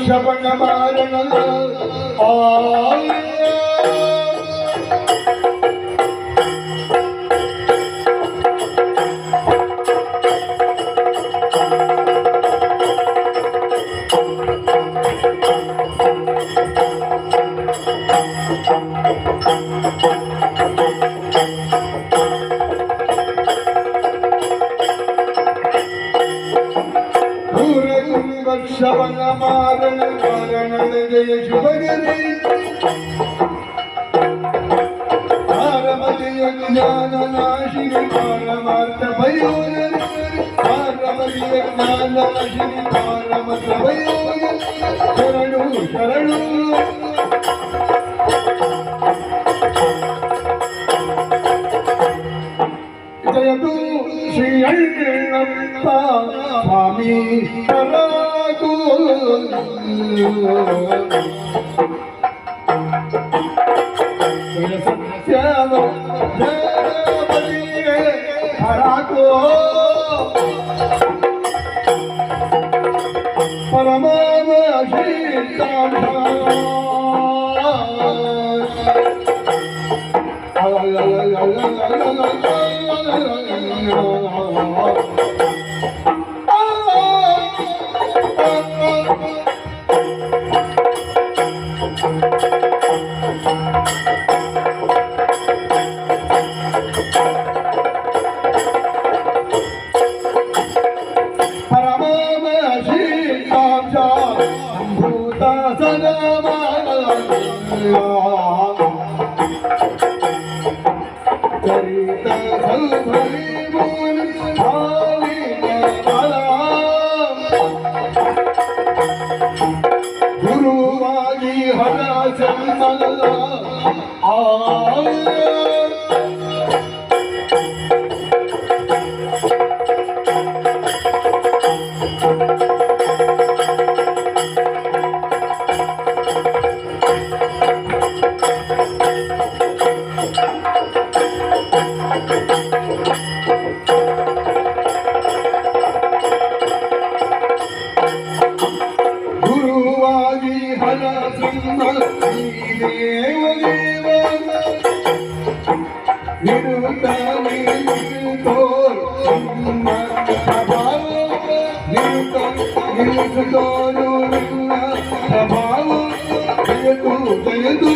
ಶವನ ಮಾರಣ ಶವನ ಮಾರಣ ಮಾರಣದ ಜಯ ಶುಭಗರಿ ಪಾರಮತಿಯ ಜ್ಞಾನ ನಾಶಿನಿ ಪಾರಮಾರ್ಥ ಭಯೋನ ಪಾರಮತಿಯ ಜ್ಞಾನ ನಾಶಿನಿ ಪಾರಮತ ಭಯೋನ ಶರಣು ಶರಣು ಜಯತು ಶ್ರೀ ಅಣ್ಣಪ್ಪ ಸ್ವಾಮಿ ಪರಾಕು ಸತ್ಯವ ಜಯಬಲಿಯೇ ಪರಾಕು ಪರಮಾವ ಶ್ರೀಕಾಂತ ಗುರುವಾಗಿ ಹರ ಜನ್ಮಲ್ಲ ಗುರುವಾಗಿ ಹರ ಸಿಂಹ ದೇವ ದೇವ ನಿರುತ್ತಾನೆ ತೋರ್ ಪ್ರಭಾವ ನಿರುತ್ತೋರು ಪ್ರಭಾವ ಜಯತು ಜಯತು